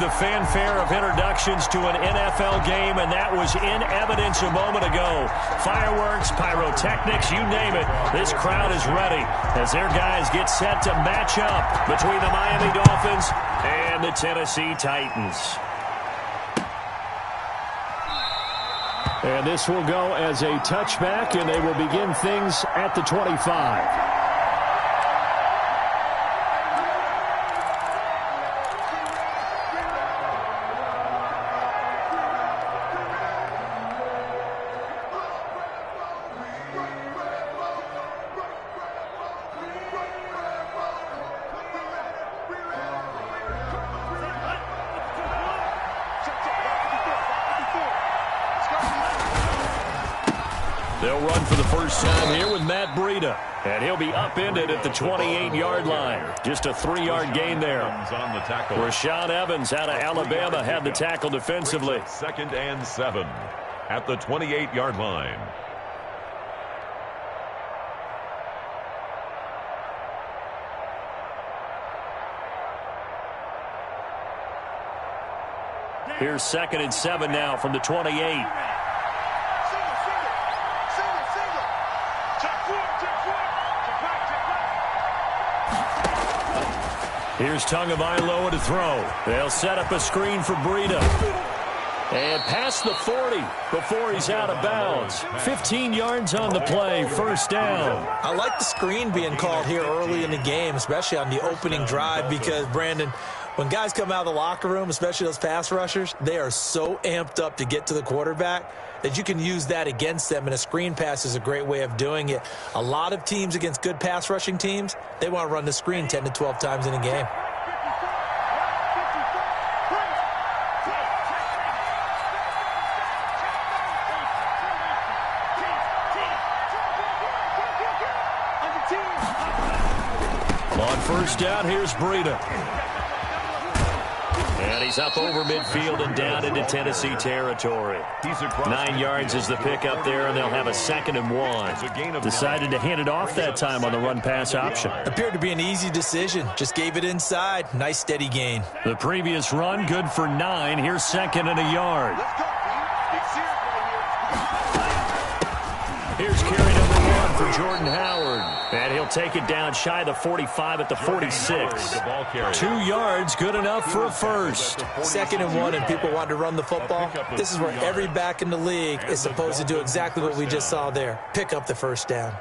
The fanfare of introductions to an NFL game, and that was in evidence a moment ago. Fireworks, pyrotechnics, you name it. This crowd is ready as their guys get set to match up between the Miami Dolphins and the Tennessee Titans. And this will go as a touchback, and they will begin things at the 25. They'll run for the first time here with Matt Breida. And he'll be upended at the 28-yard line. Just a 3-yard gain there. Rashaan Evans out of Alabama had the tackle defensively. 2nd and 7 at the 28-yard line. Here's 2nd and 7 now from the 28. Here's Tagovailoa to throw. They'll set up a screen for Breida. And past the 40 before he's out of bounds. 15 yards on the play, first down. I like the screen being called here early in the game, especially on the opening drive, because, Brandon, when guys come out of the locker room, especially those pass rushers, they are so amped up to get to the quarterback that you can use that against them, and a screen pass is a great way of doing it. A lot of teams against good pass rushing teams, they want to run the screen 10 to 12 times in a game. On first down, here's Breida. And he's up over midfield and down into Tennessee territory. 9 yards is the pickup there, and they'll have a 2nd and 1. Decided to hand it off that time on the run-pass option. Appeared to be an easy decision. Just gave it inside. Nice steady gain. The previous run, good for 9. Here's 2nd and a yard. Here's carry number 1 for Jordan Howard. And he'll take it down shy of the 45 at the 46. 2 yards, good enough for a first. 2nd and 1, and people want to run the football. This is where every back in the league is supposed to do exactly what we just saw there. Pick up the first down.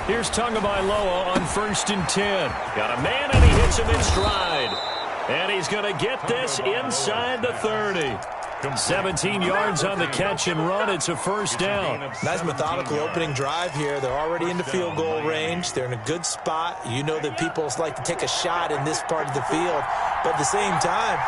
Here's Tagovailoa on 1st and 10. Got a man, and he hits him in stride. And he's going to get this inside the 30. 17 yards on the catch and run. It's a first down. Nice methodical opening drive here. They're already into field goal range. They're in a good spot. You know that people like to take a shot in this part of the field. But at the same time,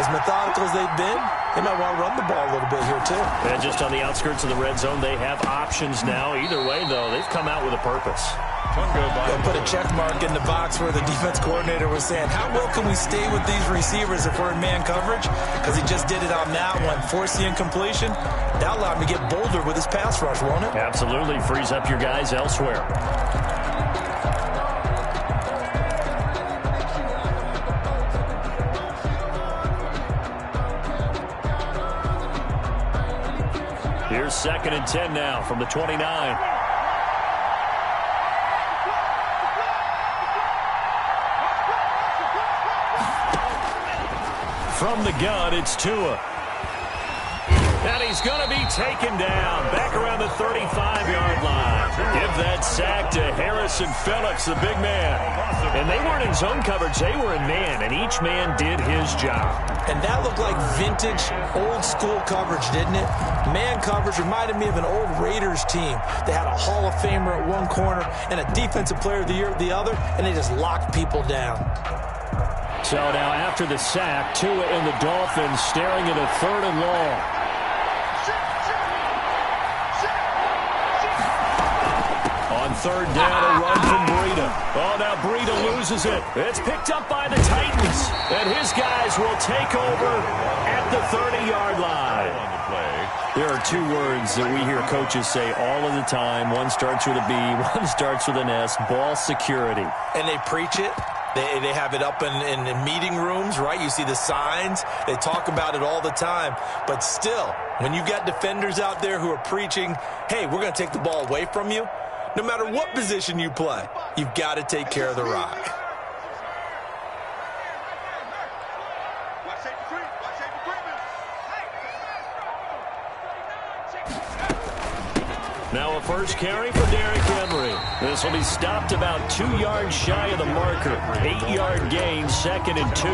as methodical as they've been, they might want to run the ball a little bit here too. And just on the outskirts of the red zone, they have options now. Either way, though, they've come out with a purpose. They'll put a check mark in the box where the defense coordinator was saying, how well can we stay with these receivers if we're in man coverage? Because he just did it on that one. Force the incompletion. That allowed him to get bolder with his pass rush, won't it? Absolutely. Frees up your guys elsewhere. Here's 2nd and 10 now from the 29. From the gun, it's Tua. And he's going to be taken down back around the 35-yard line. Give that sack to Harrison Phillips, the big man. And they weren't in zone coverage. They were in man, and each man did his job. And that looked like vintage, old-school coverage, didn't it? Man coverage reminded me of an old Raiders team. They had a Hall of Famer at one corner and a Defensive Player of the Year at the other, and they just locked people down. So now after the sack, Tua and the Dolphins staring at a 3rd and long. On On third down, a run from Breida. Oh, now Breida loses it. It's picked up by the Titans. And his guys will take over at the 30-yard line. There are two words that we hear coaches say all of the time. One starts with a B, one starts with an S, ball security. And they preach it. They have it up in meeting rooms, right? You see the signs. They talk about it all the time. But still, when you got defenders out there who are preaching, hey, we're going to take the ball away from you, no matter what position you play, you've got to take care of the rock. Now a first carry for Derrick Henry. This will be stopped about 2 yards shy of the marker. 8-yard gain, 2nd and 2.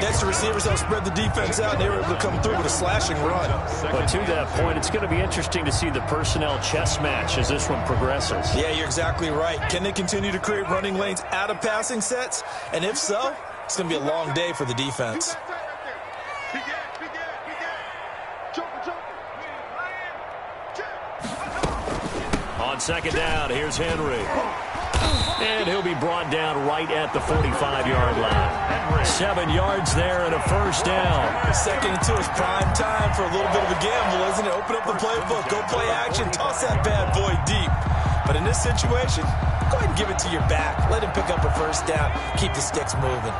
Next, the receivers help spread the defense out, and they were able to come through with a slashing run. But to that point, it's going to be interesting to see the personnel chess match as this one progresses. Yeah, you're exactly right. Can they continue to create running lanes out of passing sets? And if so, it's going to be a long day for the defense. On second down, here's Henry. And he'll be brought down right at the 45-yard line. 7 yards there and a first down. 2nd and 2 is prime time for a little bit of a gamble, isn't it? Open up the playbook, go play action, toss that bad boy deep. But in this situation, go ahead and give it to your back. Let him pick up a first down. Keep the sticks moving.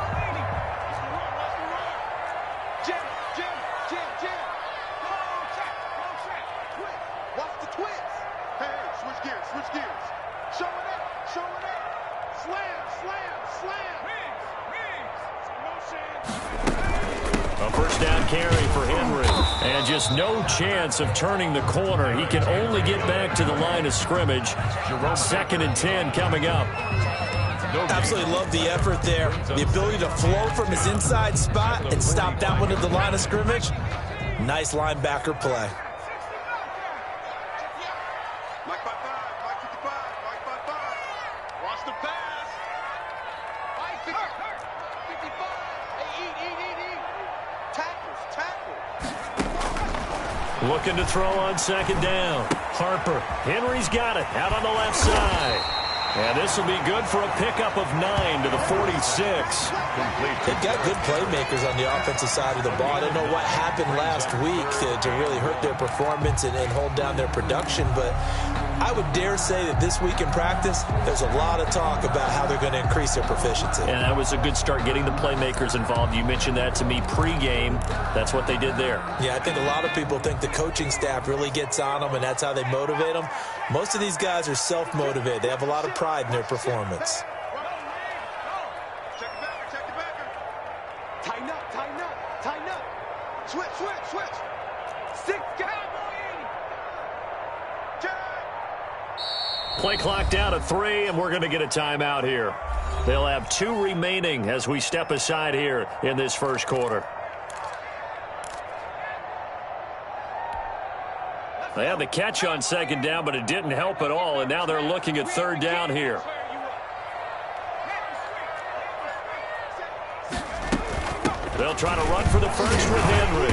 A first down carry for Henry. And just no chance of turning the corner. He can only get back to the line of scrimmage. 2nd and 10 coming up. Absolutely love the effort there. The ability to flow from his inside spot and stop that one at the line of scrimmage. Nice linebacker play. Looking to throw on second down. Harper. Henry's got it out on the left side. And this will be good for a pickup of 9 to the 46. They've got good playmakers on the offensive side of the ball. I don't know what happened last week to really hurt their performance and hold down their production, but I would dare say that this week in practice, there's a lot of talk about how they're going to increase their proficiency. And that was a good start, getting the playmakers involved. You mentioned that to me pregame. That's what they did there. Yeah, I think a lot of people think the coaching staff really gets on them, and that's how they motivate them. Most of these guys are self-motivated. They have a lot of pride in their performance. Tighten up, tighten up, tighten up. Switch, switch, switch. 6 guys. Play clock down at 3, and we're going to get a timeout here. They'll have 2 remaining as we step aside here in this first quarter. They had the catch on second down, but it didn't help at all, and now they're looking at third down here. They'll try to run for the first with Henry.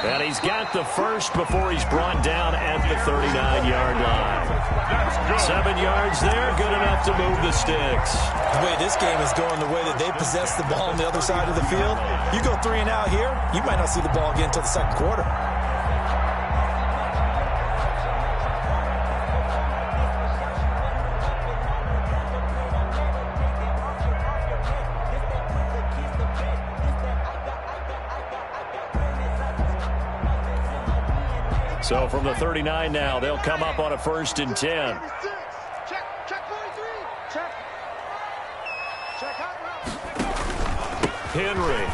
And he's got the first before he's brought down at the 39-yard line. 7 yards there, good enough to move the sticks. The way this game is going, the way that they possess the ball on the other side of the field, you go 3 and out here, you might not see the ball again until the second quarter. So from the 39 now, they'll come up on a 1st and 10. Check 43. Check out. Henry.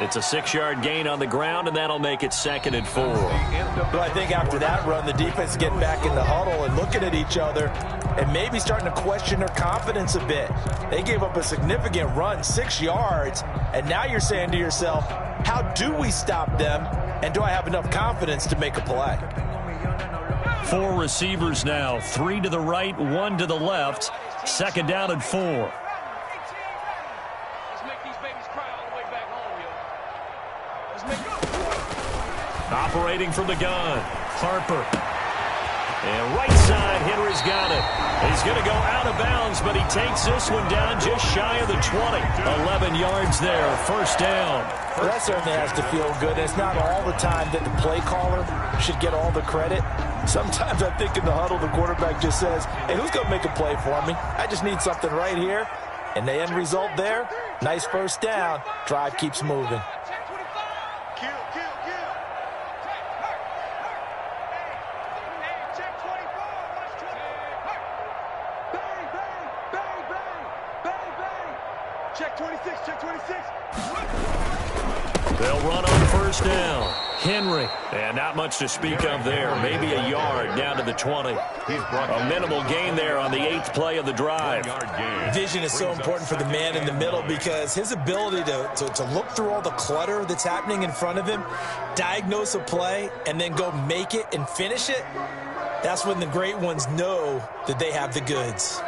It's a 6-yard gain on the ground, and that'll make it 2nd and 4. Well, I think after that run, the defense is getting back in the huddle and looking at each other and maybe starting to question their confidence a bit. They gave up a significant run, 6 yards, and now you're saying to yourself, how do we stop them, and do I have enough confidence to make a play? 4 receivers now, 3 to the right, 1 to the left. 2nd down and 4. Let's make these babies cry all the way back home, yo. Let's make them. Operating from the gun, Harper. And right side, Henry's got it. He's going to go out of bounds, but he takes this one down just shy of the 20. 11 yards there, first down. Well, that certainly has to feel good. It's not all the time that the play caller should get all the credit. Sometimes I think in the huddle, the quarterback just says, hey, who's going to make a play for me? I just need something right here. And the end result there, nice first down. Drive keeps moving. Check 26, check 26. They'll run on first down. Henry. And not much to speak of there. Maybe a yard down to the 20. A minimal gain there on the 8th play of the drive. Vision is so important for the man in the middle because his ability to look through all the clutter that's happening in front of him, diagnose a play, and then go make it and finish it, that's when the great ones know that they have the goods.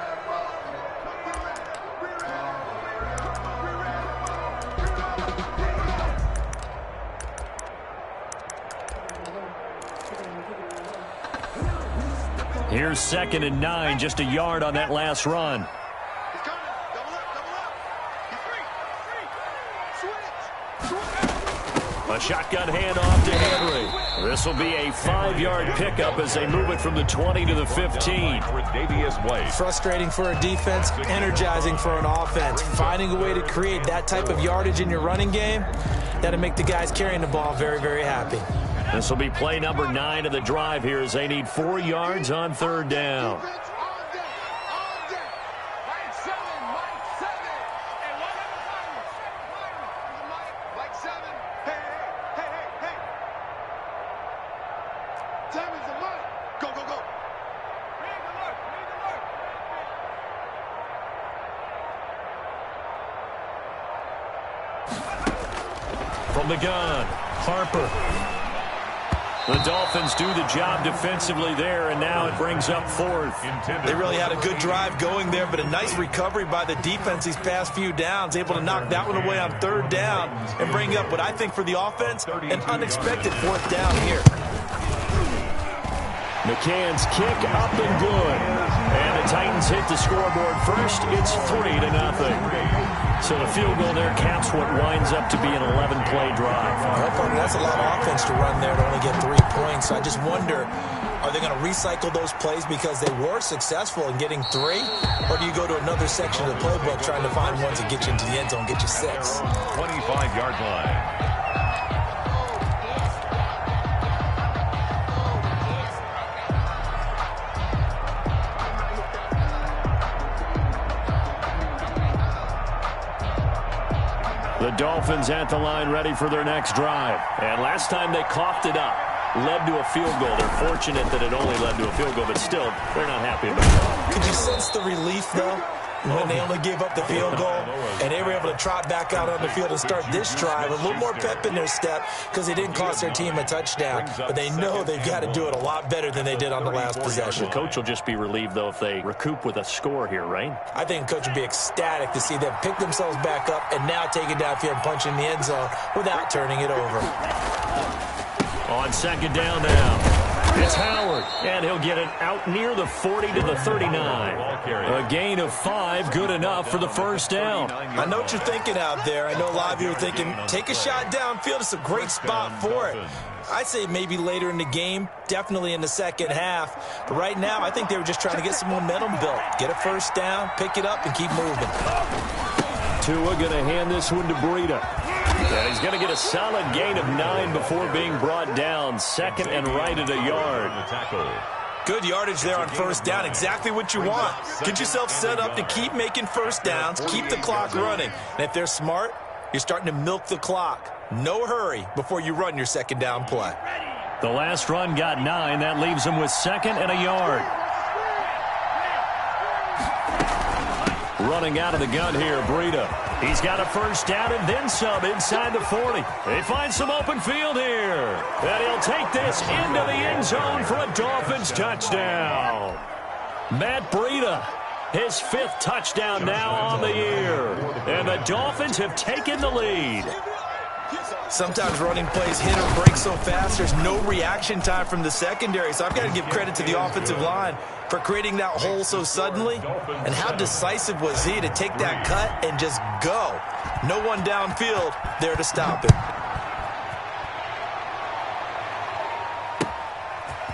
Here's 2nd and 9, just a yard on that last run. He's coming. Double up. He's free. Switch. A shotgun handoff to Henry. This will be a 5-yard pickup as they move it from the 20 to the 15. Frustrating for a defense, energizing for an offense. Finding a way to create that type of yardage in your running game, that'll make the guys carrying the ball very, very happy. This will be play number 9 of the drive here as they need 4 yards on 3rd down. From the gun, Harper. The Dolphins do the job defensively there, and now it brings up 4th. They really had a good drive going there, but a nice recovery by the defense these past few downs, able to knock that one away on 3rd down and bring up what I think for the offense, an unexpected 4th down here. McCann's kick up and good. And the Titans hit the scoreboard first. It's 3-0. So the field goal there caps what winds up to be an 11-play drive. That's a lot of offense to run there to only get 3 points. So I just wonder, are they going to recycle those plays because they were successful in getting 3? Or do you go to another section of the playbook trying to find ones that get you into the end zone, get you 6? 25-yard line. The Dolphins at the line ready for their next drive. And last time they coughed it up, led to a field goal. They're fortunate that it only led to a field goal, but still, they're not happy about it. Could you sense the relief, though, when they only gave up the field goal and they were able to trot back out on the field and start this drive? A little more pep in their step because they didn't cost their team a touchdown. But they know they've got to do it a lot better than they did on the last possession. The coach will just be relieved, though, if they recoup with a score here, right? I think the coach would be ecstatic to see them pick themselves back up and now take it downfield and punch in the end zone without turning it over. On 2nd down now. It's Howard, and he'll get it out near the 40 to the 39. A gain of 5, good enough for the first down. I know what you're thinking out there. I know a lot of you are thinking, take a shot downfield. It's a great spot for it. I'd say maybe later in the game, definitely in the second half. But right now, I think they were just trying to get some momentum built. Get a first down, pick it up, and keep moving. Tua going to hand this one to Breida. And he's going to get a solid gain of 9 before being brought down. 2nd and right at a yard. Good yardage there on first down. Exactly what you want. Get yourself set up to keep making first downs, keep the clock running. And if they're smart, you're starting to milk the clock. No hurry before you run your second down play. The last run got 9. That leaves him with 2nd and a yard. Running out of the gun here, Breida. He's got a first down and then some inside the 40. They find some open field here. And he'll take this into the end zone for a Dolphins touchdown. Matt Breida, his 5th touchdown now on the year. And the Dolphins have taken the lead. Sometimes running plays hit or break so fast, there's no reaction time from the secondary. So I've got to give credit to the offensive line for creating that hole so suddenly. And how decisive was he to take that cut and just go? No one downfield there to stop him.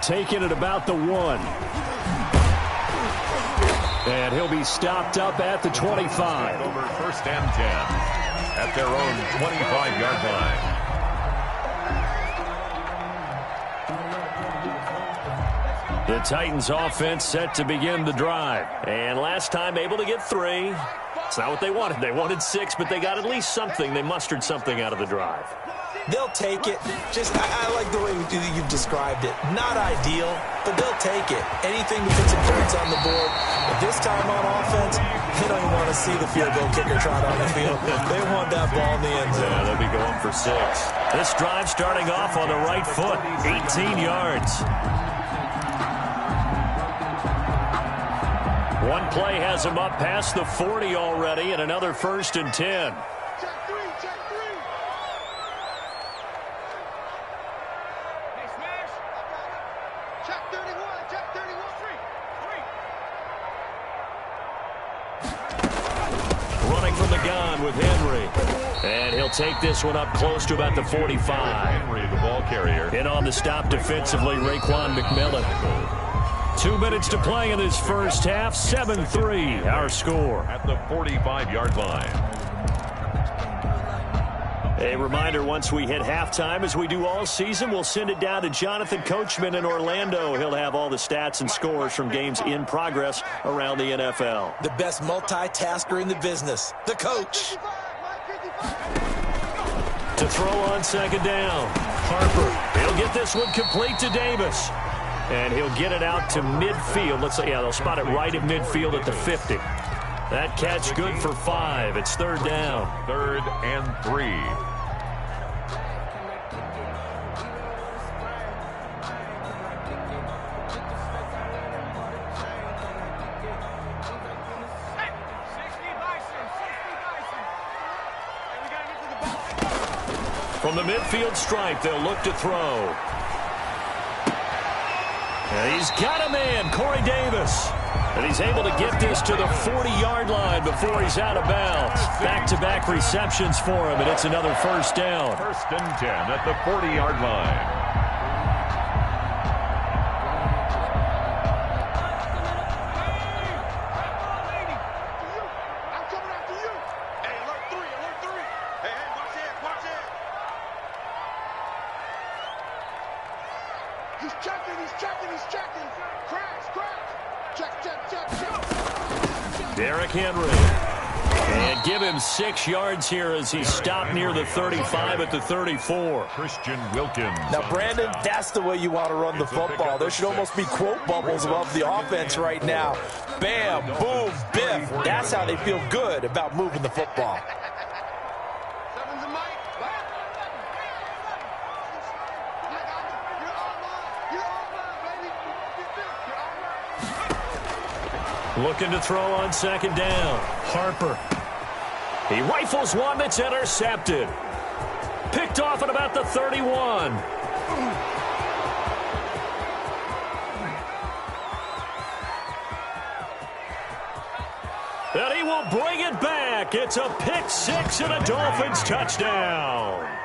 Taking it about the 1. And he'll be stopped up at the 25. Over 1st and 10 at their own 25-yard line. The Titans offense set to begin the drive. And last time able to get 3. It's not what they wanted. They wanted 6, but they got at least something. They mustered something out of the drive. They'll take it. I like the way you've described it. Not ideal, but they'll take it. Anything to put some points on the board. But this time on offense, they don't even want to see the field goal kicker trot on the field. They want that ball in the end zone. Yeah, they'll be going for 6. This drive starting off on the right foot. 18 yards. One play has him up past the 40 already, and another 1st and 10. Check 3, check 3. Hey, smash. Check 31, check 31. Running from the gun with Henry. And he'll take this one up close to about the 45. Henry, the ball carrier. In on the stop defensively, Raekwon McMillan. 2 minutes to play in this first half. 7-3, our score. At the 45-yard line. A reminder, once we hit halftime, as we do all season, we'll send it down to Jonathan Coachman in Orlando. He'll have all the stats and scores from games in progress around the NFL. The best multitasker in the business, the coach. To throw on 2nd down. Harper, he'll get this one complete to Davis. And he'll get it out to midfield. They'll spot it right at midfield at the 50. That catch good for 5. It's 3rd down. 3rd and 3. From the midfield stripe, they'll look to throw. And he's got a man, Corey Davis. And he's able to get this to the 40-yard line before he's out of bounds. Back-to-back receptions for him, and it's another 1st down. 1st and 10 at the 40-yard line. Derrick Henry. And give him 6 yards here as he stopped near the 35 at the 34. Christian Wilkins. Now, Brandon, that's the way you want to run the football. There should almost be quote bubbles above the offense right now. Bam, boom, biff. That's how they feel good about moving the football. Looking to throw on 2nd down. Harper. He rifles one that's intercepted. Picked off at about the 31. And he will bring it back. It's a pick 6 and a Dolphins touchdown.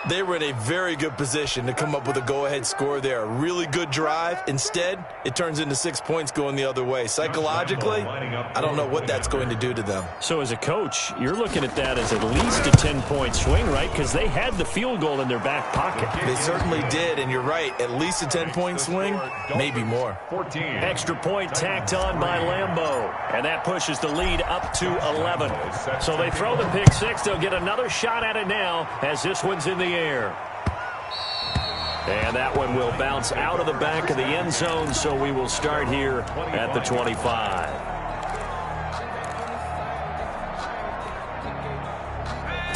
They were in a very good position to come up with a go-ahead score there. A really good drive. Instead, it turns into 6 points going the other way. Psychologically, I don't know what that's going to do to them. So as a coach, you're looking at that as at least a 10-point swing, right? Because they had the field goal in their back pocket. They certainly did, and you're right. At least a 10-point swing, maybe more. 14. Extra point tacked on by Lambeau, and that pushes the lead up to 11. So they throw the pick 6. They'll get another shot at it now as this one's in the air. And that one will bounce out of the back of the end zone, so we will start here at the 25.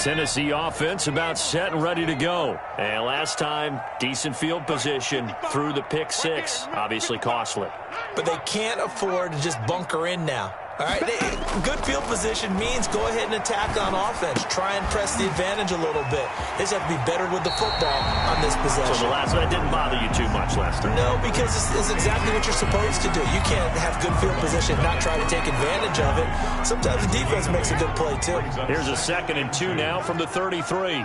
Tennessee offense about set and ready to go. And last time, decent field position through the pick 6. Obviously costly. But they can't afford to just bunker in now. All right, good field position means go ahead and attack on offense. Try and press the advantage a little bit. They just have to be better with the football on this possession. So the last one didn't bother you too much last time? No, because it's exactly what you're supposed to do. You can't have good field position and not try to take advantage of it. Sometimes the defense makes a good play, too. Here's a 2nd and 2 now from the 33.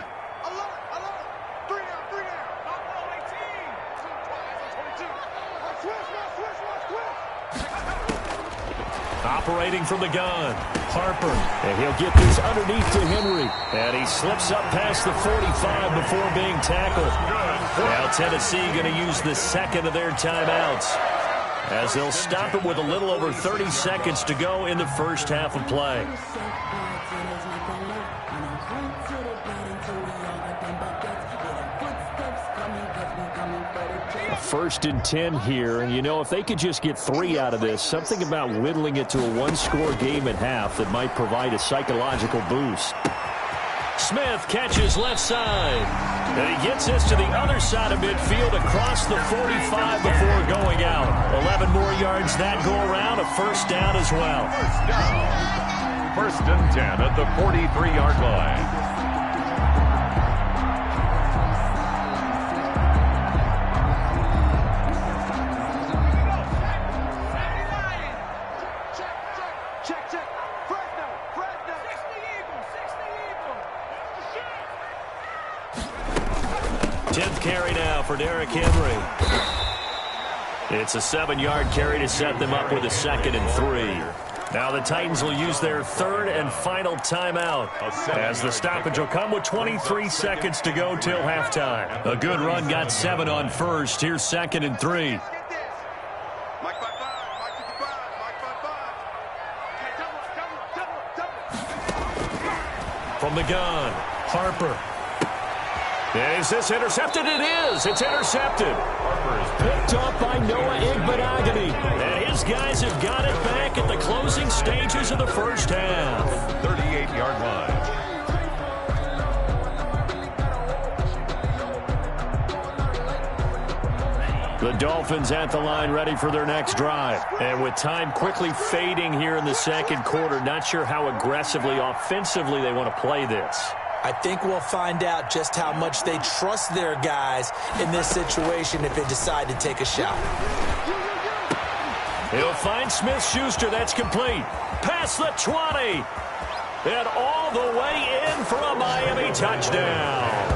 Operating from the gun, Harper, and he'll get this underneath to Henry. And he slips up past the 45 before being tackled. Now Tennessee going to use the 2nd of their timeouts, as they'll stop it with a little over 30 seconds to go in the first half of play. 1st and 10 here, and you know, if they could just get 3 out of this, something about whittling it to a 1-score game at half that might provide a psychological boost. Smith catches left side, and he gets this to the other side of midfield across the 45 before going out. 11 more yards that go around, a 1st down as well. 1st and 10 at the 43-yard line. Carry now for Derrick Henry. It's a 7-yard carry to set them up with a 2nd and 3. Now the Titans will use their 3rd and final timeout, as the stoppage will come with 23 seconds to go till halftime. A good run got 7 on 1st. Here's 2nd and 3. From the gun, Harper. Is this intercepted? It is. It's intercepted. Harper is picked up by Noah Igbenogany. And his guys have got it back at the closing stages of the first half. 38-yard line. The Dolphins at the line, ready for their next drive. And with time quickly fading here in the 2nd quarter, not sure how aggressively, offensively they want to play this. I think we'll find out just how much they trust their guys in this situation if they decide to take a shot. He'll find Smith-Schuster. That's complete. Past the 20. And all the way in for a Miami touchdown.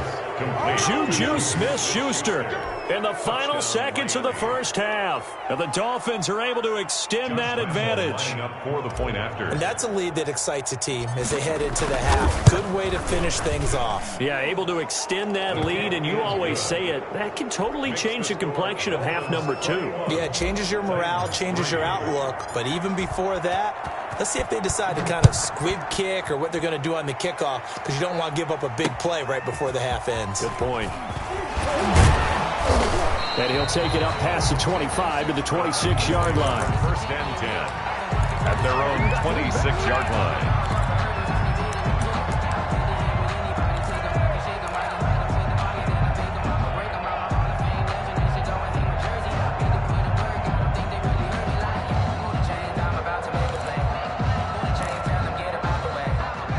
Juju Smith-Schuster in the final seconds of the first half. And the Dolphins are able to extend that advantage. For the point after. And that's a lead that excites a team as they head into the half. Good way to finish things off. Yeah, able to extend that lead, and you always say it, that can totally change the complexion of half number 2. Yeah, it changes your morale, changes your outlook. But even before that, let's see if they decide to kind of squib kick or what they're going to do on the kickoff, because you don't want to give up a big play right before the half ends. Good point. And he'll take it up past the 25 to the 26-yard line. 1st and 10 at their own 26-yard line.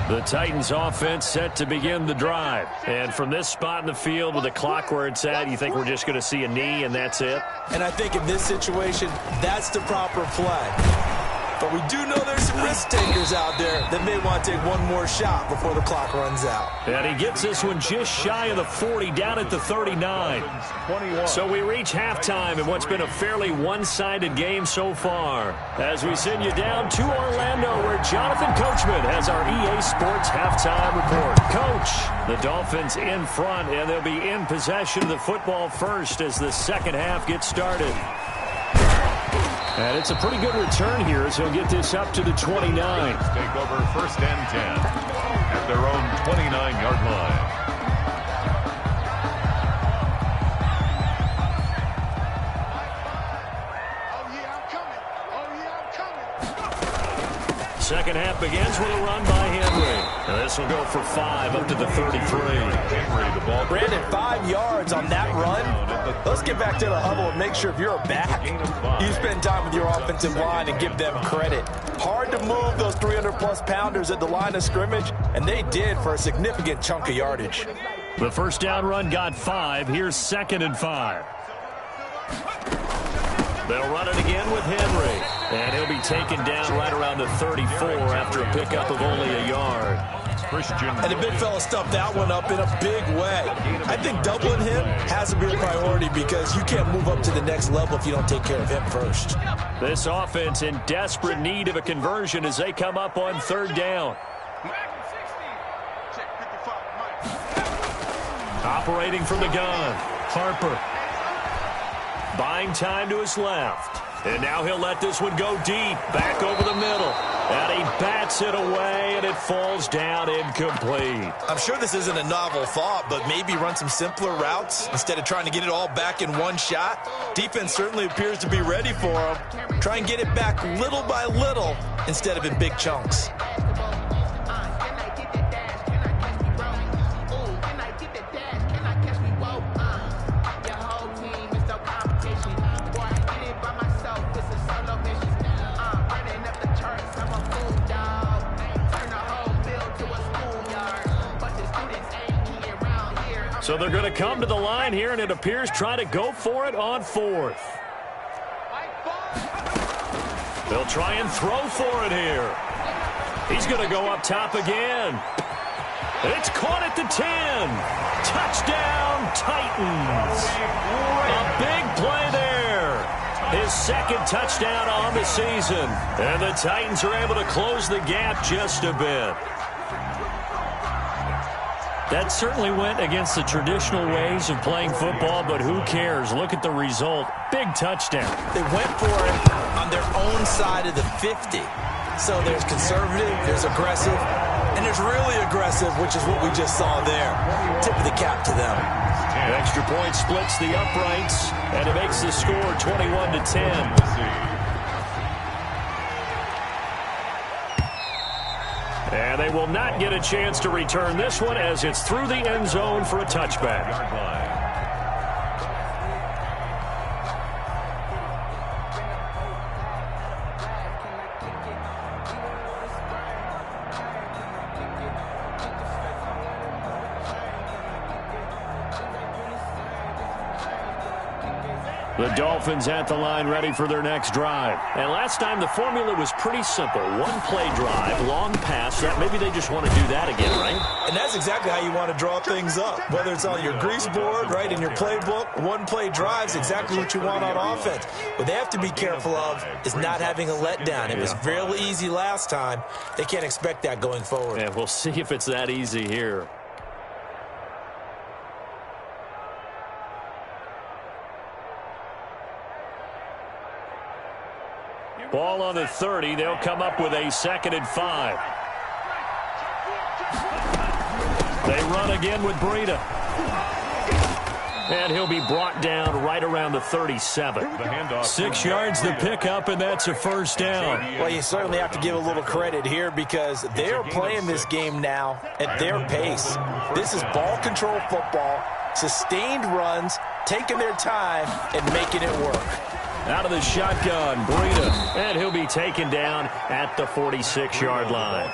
The Titans offense set to begin the drive. And from this spot in the field with the clock where it's at, you think we're just going to see a knee and that's it? And I think in this situation, that's the proper play. But we do know there's some risk takers out there that may want to take one more shot before the clock runs out. And he gets this one just shy of the 40, down at the 39. So we reach halftime in what's been a fairly one-sided game so far. As we send you down to Orlando, where Jonathan Coachman has our EA Sports halftime report. Coach, the Dolphins in front, and they'll be in possession of the football first as the second half gets started. And it's a pretty good return here as he'll get this up to the 29. Take over 1st and 10 at their own 29-yard line. second half begins with a run by Henry. And this will go for 5 up to the 33. Henry, the ball. Brandon, 5 yards on that run. Let's get back to the huddle and make sure if you're a back, you spend time with your offensive line and give them credit. Hard to move those 300-plus pounders at the line of scrimmage, and they did for a significant chunk of yardage. The first down run got 5. Here's 2nd and 5. They'll run it again with Henry. And he'll be taken down right around the 34 after a pickup of only a yard. And the big fella stuffed that one up in a big way. I think doubling him has to be a priority because you can't move up to the next level if you don't take care of him first. This offense in desperate need of a conversion as they come up on 3rd down. Operating from the gun, Harper. Buying time to his left. And now he'll let this one go deep, back over the middle. And he bats it away, and it falls down incomplete. I'm sure this isn't a novel thought, but maybe run some simpler routes instead of trying to get it all back in one shot. Defense certainly appears to be ready for him. Try and get it back little by little instead of in big chunks. So they're going to come to the line here, and it appears try to go for it on 4th. They'll try and throw for it here. He's going to go up top again. It's caught at the 10. Touchdown, Titans. A big play there. His 2nd touchdown on the season. And the Titans are able to close the gap just a bit. That certainly went against the traditional ways of playing football, but who cares? Look at the result. Big touchdown. They went for it on their own side of the 50. So there's conservative, there's aggressive, and there's really aggressive, which is what we just saw there. Tip of the cap to them. An extra point splits the uprights, and it makes the score 21-10. And they will not get a chance to return this one as it's through the end zone for a touchback. The Dolphins at the line ready for their next drive. And last time the formula was pretty simple. One play drive, long pass. That maybe they just want to do that again, right? And that's exactly how you want to draw things up. Whether it's on your grease board, right, in your playbook, one play drive's exactly what you want on offense. What they have to be careful of is not having a letdown. It was real easy last time. They can't expect that going forward. And we'll see if it's that easy here. Ball on the 30. They'll come up with a 2nd and 5. They run again with Breida. And he'll be brought down right around the 37. 6 yards the pickup, and that's a first down. Well, you certainly have to give a little credit here because they're playing this game now at their pace. This is ball control football, sustained runs, taking their time, and making it work. Out of the shotgun, Breida, and he'll be taken down at the 46-yard line.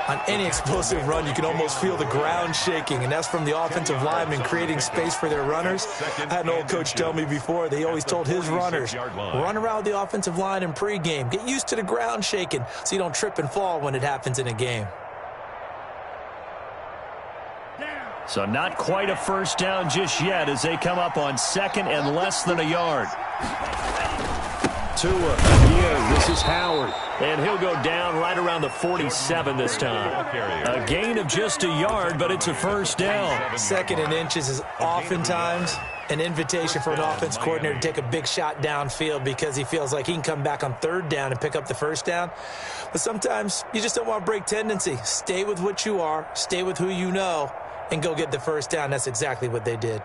On any explosive run, you can almost feel the ground shaking, and that's from the offensive linemen creating space for their runners. I had an old coach tell me before, they always told his runners, run around the offensive line in pregame. Get used to the ground shaking so you don't trip and fall when it happens in a game. So not quite a first down just yet as they come up on 2nd and less than a yard. Tua again. This is Howard. And he'll go down right around the 47 this time. A gain of just a yard, but it's a first down. 2nd and inches is oftentimes an invitation for an offense coordinator to take a big shot downfield because he feels like he can come back on 3rd down and pick up the first down. But sometimes you just don't want to break tendency. Stay with what you are. Stay with who you know. And go get the first down. That's exactly what they did.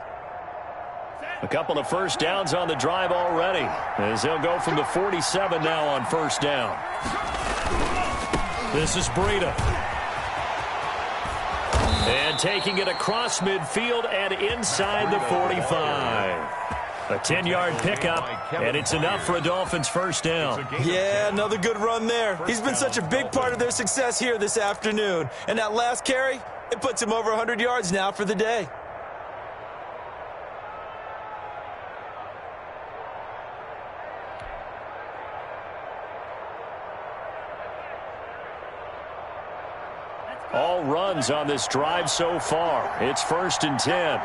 A couple of first downs on the drive already as they'll go from the 47 now on first down. This is Breida. And taking it across midfield and inside the 45. A 10-yard pickup, and it's enough for a Dolphins first down. Yeah, another good run there. He's been such a big part of their success here this afternoon. And that last carry, it puts him over 100 yards now for the day. All runs on this drive so far. It's 1st and 10.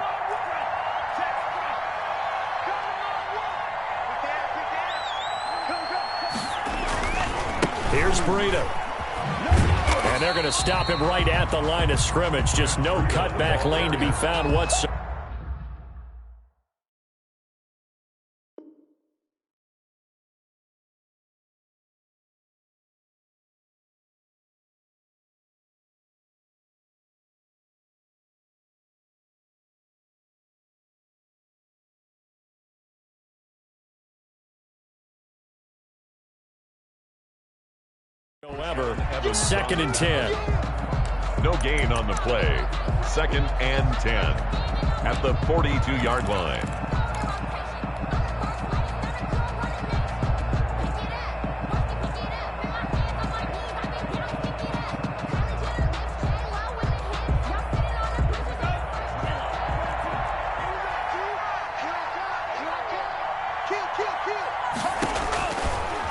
Here's Breida. And they're going to stop him right at the line of scrimmage. Just no cutback lane to be found whatsoever. However, 2nd and 10. No gain on the play. 2nd and 10 at the 42-yard line.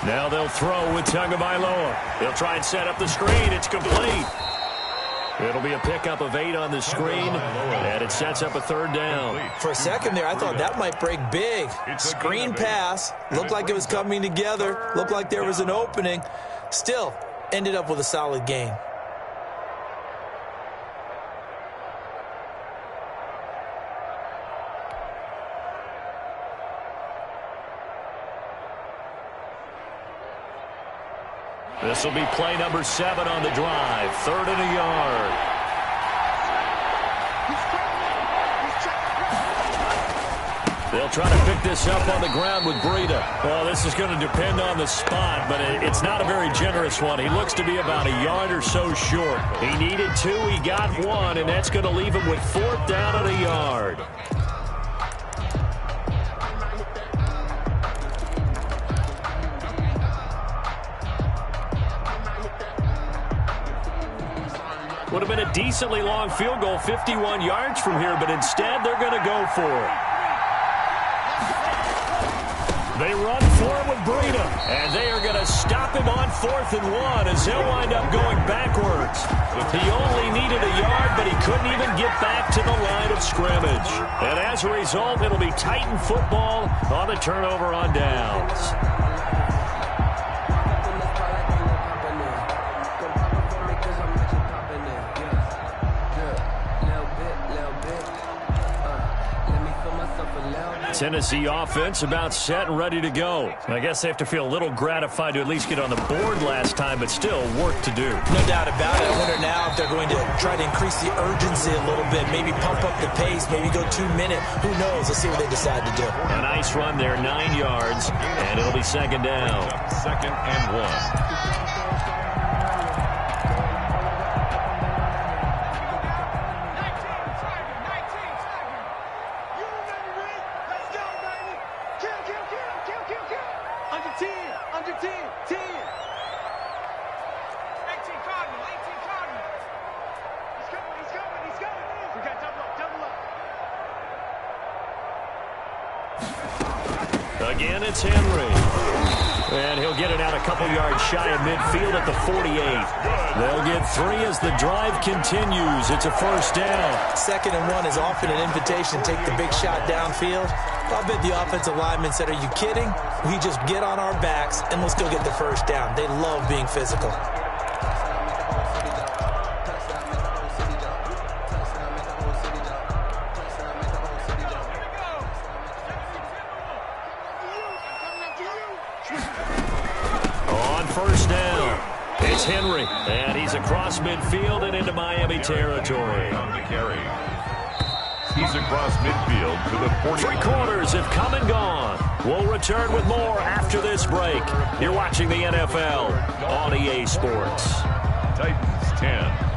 Now they'll throw with Tagovailoa. They'll try and set up the screen. It's complete. It'll be a pickup of 8 on the screen, and it sets up a 3rd down. For a second there, I thought that might break big. Screen pass. Looked like it was coming together. Looked like there was an opening. Still, ended up with a solid gain. This will be play number 7 on the drive. 3rd and a yard. They'll try to pick this up on the ground with Breida. Well, this is going to depend on the spot, but it's not a very generous one. He looks to be about a yard or so short. He needed 2, he got 1, and that's going to leave him with 4th down and a yard. Would have been a decently long field goal, 51 yards from here, but instead they're going to go for it. They run for it with Breida, and they are going to stop him on 4th and 1 as he'll wind up going backwards. He only needed a yard, but he couldn't even get back to the line of scrimmage. And as a result, it'll be Titan football on the turnover on downs. Tennessee offense about set and ready to go. I guess they have to feel a little gratified to at least get on the board last time, but still work to do. No doubt about it. I wonder now if they're going to try to increase the urgency a little bit, maybe pump up the pace, maybe go 2-minute. Who knows? Let's see what they decide to do. A nice run there, 9 yards, and it'll be 2nd down. 2nd and 1. Again, it's Henry. And he'll get it out a couple yards shy of midfield at the 48. They'll get 3 as the drive continues. It's a 1st down. 2nd and 1 is often an invitation to take the big shot downfield. I bet the offensive linemen said, are you kidding? We just get on our backs and let's go get the 1st down. They love being physical. On 1st down, it's Henry, and he's across midfield and into Miami territory. On the carry. He's across midfield to the 40. 3 quarters have come and gone. We'll return with more after this break. You're watching the NFL on EA Sports. Titans 10.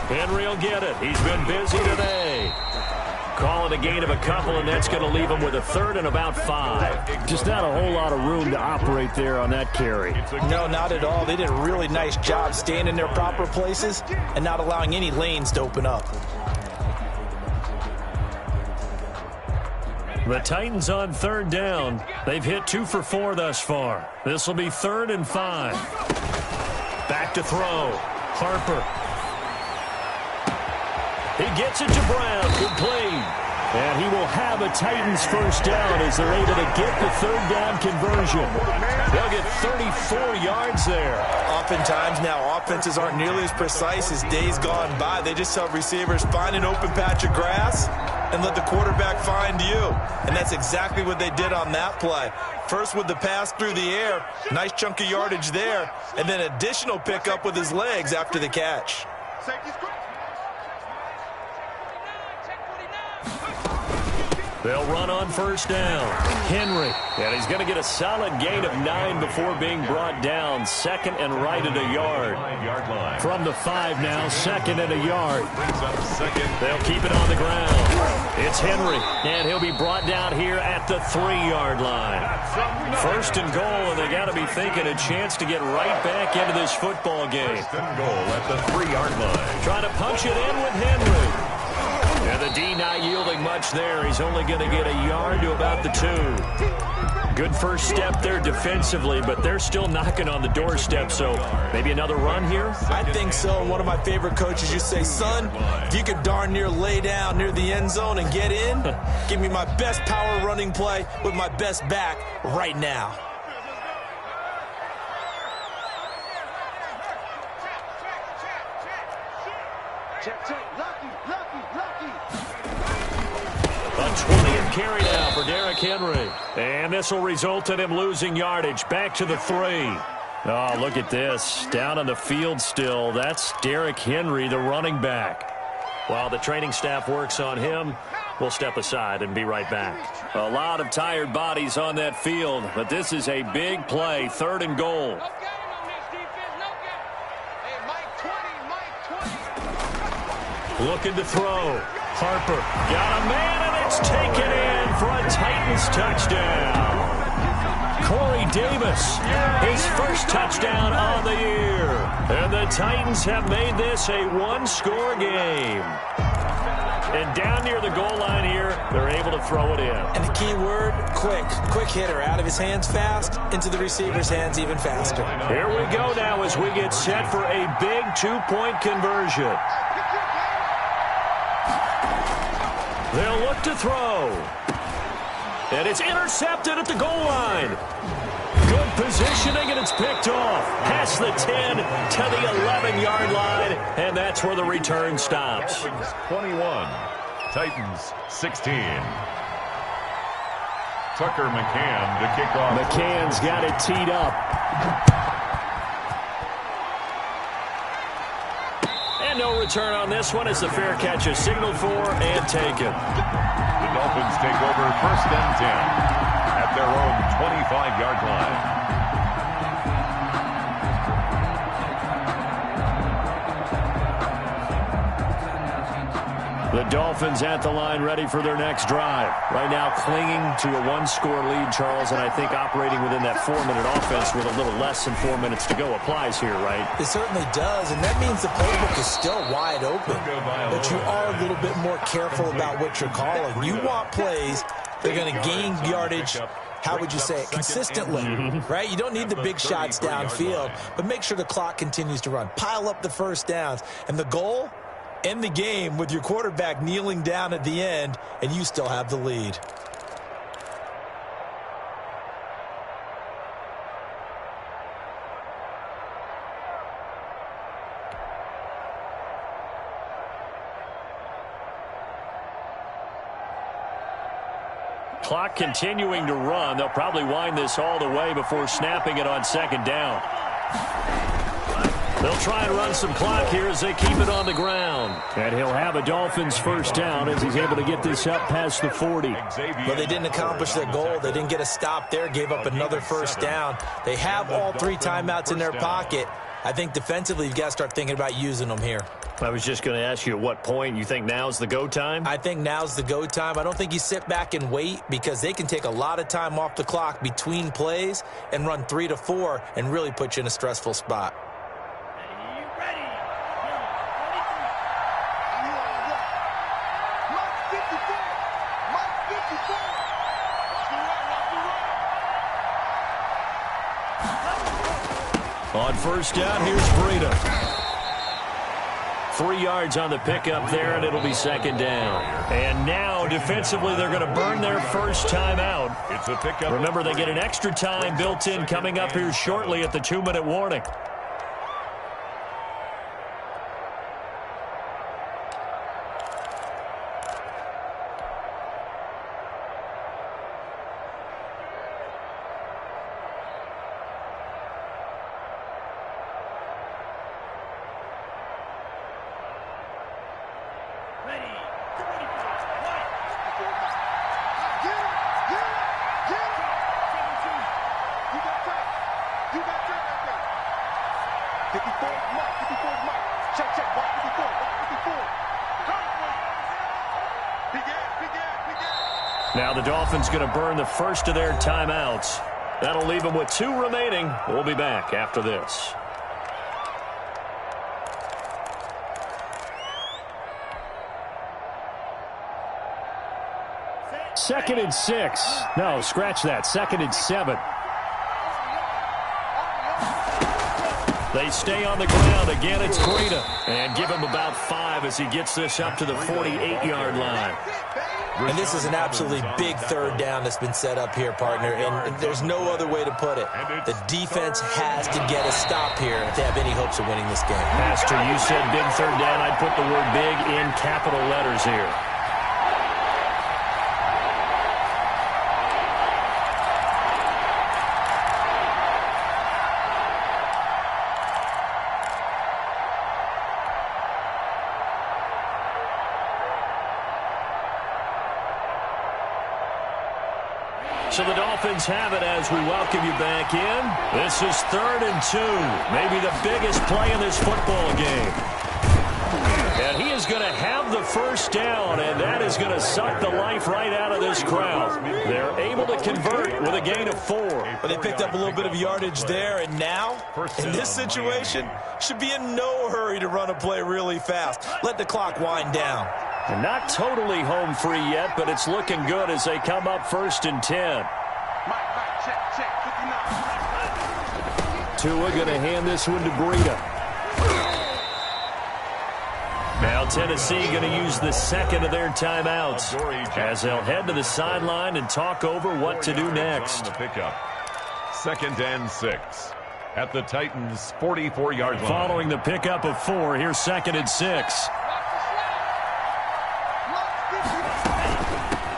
Henry will get it. He's been busy today. Calling a gain of a couple, and that's going to leave him with a third and about 5. Just not a whole lot of room to operate there on that carry. No, not at all. They did a really nice job staying in their proper places and not allowing any lanes to open up. The Titans on third down. They've hit 2 for 4 thus far. This will be 3rd and 5. Back to throw. Harper. He gets it to Brown. Complete. And he will have a Titans first down as they're able to get the third down conversion. They'll get 34 yards there. Oftentimes now, offenses aren't nearly as precise as days gone by. They just tell receivers, find an open patch of grass and let the quarterback find you. And that's exactly what they did on that play. First with the pass through the air, nice chunk of yardage there, and then additional pickup with his legs after the catch. They'll run on first down. Henry. And he's going to get a solid gain of 9 before being brought down. 2nd and right at a yard. From the 5 now, 2nd and a yard. They'll keep it on the ground. It's Henry. And he'll be brought down here at the 3-yard line. 1st and goal, and they got to be thinking a chance to get right back into this football game. 1st and goal at the 3-yard line. Trying to punch it in with Henry. And the D not yielding much there. He's only going to get a yard to about the 2. Good first step there defensively, but they're still knocking on the doorstep, so maybe another run here? I think so. One of my favorite coaches used to say, son, if you could darn near lay down near the end zone and get in, give me my best power running play with my best back right now. A 20 and carry now for Derrick Henry. And this will result in him losing yardage. Back to the 3. Oh, look at this. Down on the field still. That's Derrick Henry, the running back. While the training staff works on him, we'll step aside and be right back. A lot of tired bodies on that field, but this is a big play. 3rd and goal. Looking to throw. Harper got a man, and it's taken in for a Titans touchdown. Corey Davis, his first touchdown on the year. And the Titans have made this a 1-score game. And down near the goal line here, they're able to throw it in. And the key word, quick. Quick hitter. Out of his hands fast, into the receiver's hands even faster. Here we go now as we get set for a big 2-point conversion. They'll look to throw. And it's intercepted at the goal line. Good positioning, and it's picked off. Past the 10 to the 11-yard line, and that's where the return stops. 21, Titans 16. Tucker McCann to kick off. McCann's got it teed up. And no return on this one as the fair catch is signaled for and taken. The Dolphins take over 1st and 10 at their own 25-yard line. The Dolphins at the line ready for their next drive. Right now clinging to a 1-score lead, Charles, and I think operating within that 4-minute offense with a little less than 4 minutes to go applies here, right? It certainly does, and that means the playbook is still wide open. But you are a little bit more careful about what you're calling. You want plays that are going to gain yardage, how would you say it, consistently, right? You don't need the big shots downfield, but make sure the clock continues to run. Pile up the first downs. And the goal? End the game with your quarterback kneeling down at the end, and you still have the lead. Clock continuing to run. They'll probably wind this all the way before snapping it on 2nd down. They'll try and run some clock here as they keep it on the ground. And he'll have a Dolphins first down as he's able to get this up past the 40. But they didn't accomplish their goal. They didn't get a stop there, gave up another first down. They have all 3 timeouts in their pocket. I think defensively, you've got to start thinking about using them here. I was just going to ask you at what point you think now's the go time? I think now's the go time. I don't think you sit back and wait because they can take a lot of time off the clock between plays and run 3 to 4 and really put you in a stressful spot. On first down, here's Breida. 3 yards on the pickup there, and it'll be second down. And now, defensively, they're going to burn their first time out. It's a pickup. Remember, they get an extra time built in coming up here shortly at the 2-minute warning. Now the Dolphins going to burn the first of their timeouts. That'll leave them with 2 remaining. We'll be back after this. Second and 6. No, scratch that. 2nd and 7. They stay on the ground. Again, it's Breida. And give him about 5 as he gets this up to the 48-yard line. And this is an absolutely big third down that's been set up here, partner, and there's no other way to put it. The defense has to get a stop here if they have any hopes of winning this game. Pastor, you said big third down. I'd put the word big in capital letters here. So the Dolphins have it as we welcome you back in. This is 3rd and 2. Maybe the biggest play in this football game. And he is going to have the first down, and that is going to suck the life right out of this crowd. They're able to convert with a gain of 4. But they picked up a little bit of yardage there, and now, in this situation, should be in no hurry to run a play really fast. Let the clock wind down. And not totally home free yet, but it's looking good as they come up 1st and 10. Tua going to hand this one to Breida. Now Tennessee going to use the second of their timeouts as they'll head to the sideline and talk over what to do next. 2nd and 6 at the Titans' 44-yard line. Following the pickup of 4, here's 2nd and 6.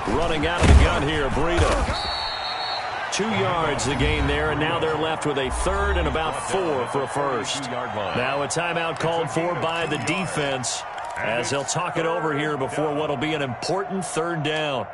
Running out of the gun here, Breida. 2 yards the gain there, and now they're left with a 3rd and about 4 for a first. Now a timeout called for by the defense as they'll talk it over here before what will be an important 3rd down.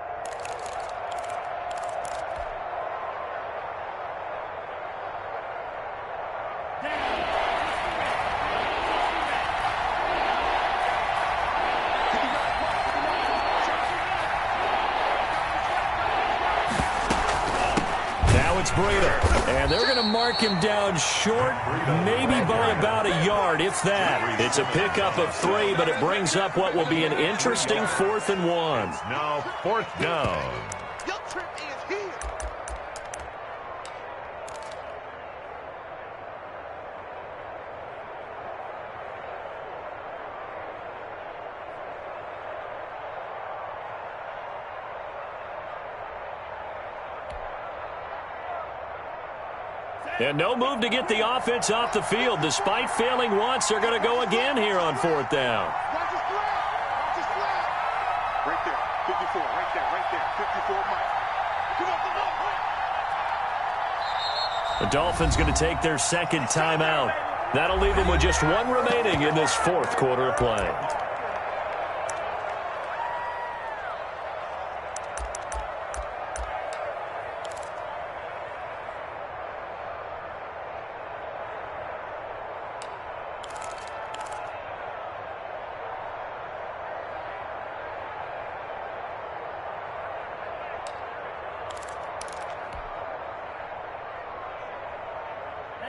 Breida, and they're going to mark him down short, maybe by about a yard, if that. It's a pickup of 3, but it brings up what will be an interesting 4th and 1. Now 4th down. And no move to get the offense off the field. Despite failing once, they're going to go again here on 4th down. Right there, 54, right there, 54, Mike. The Dolphins going to take their second timeout. That'll leave them with just one remaining in this fourth quarter of play.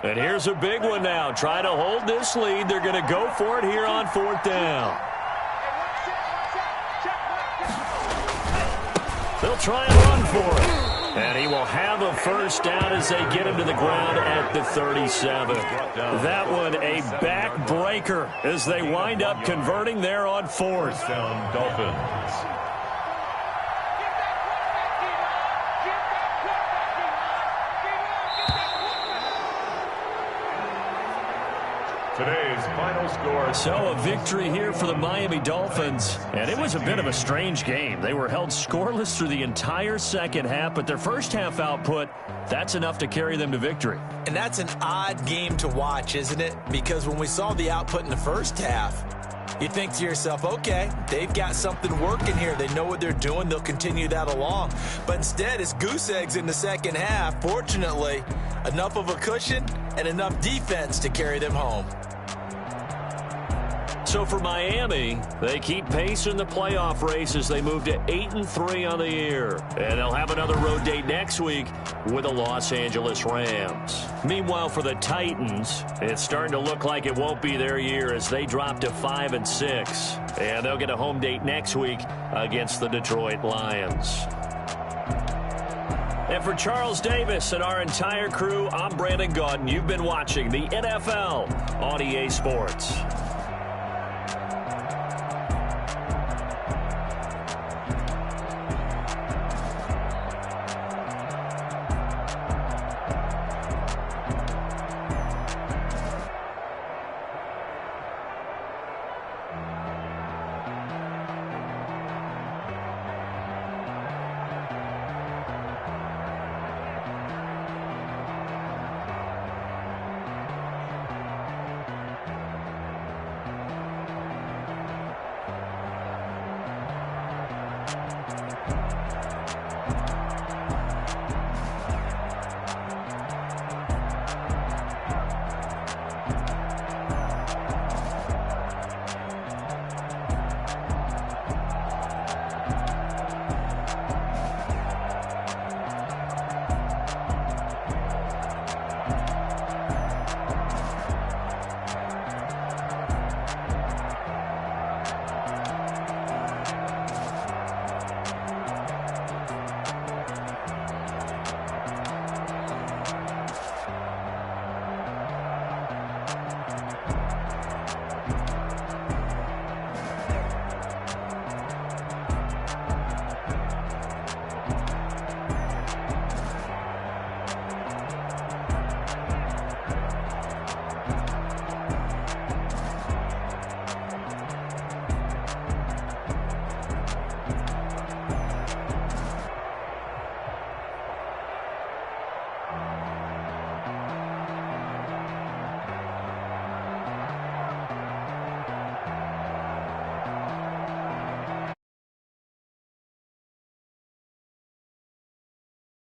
And here's a big one now. Trying to hold this lead. They're going to go for it here on fourth down. They'll try and run for it. And he will have a first down as they get him to the ground at the 37. That one a backbreaker as they wind up converting there on fourth. Down Dolphins. Today's final score. So a victory here for the Miami Dolphins. And it was a bit of a strange game. They were held scoreless through the entire second half, but their first half output, that's enough to carry them to victory. And that's an odd game to watch, isn't it? Because when we saw the output in the first half, you think to yourself, okay, they've got something working here. They know what they're doing. They'll continue that along. But instead, it's goose eggs in the second half. Fortunately, enough of a cushion and enough defense to carry them home. So for Miami, they keep pace in the playoff race as they move to 8-3 on the year. And they'll have another road date next week with the Los Angeles Rams. Meanwhile, for the Titans, it's starting to look like it won't be their year as they drop to 5-6. And they'll get a home date next week against the Detroit Lions. And for Charles Davis and our entire crew, I'm Brandon Gaudin. You've been watching the NFL on EA Sports.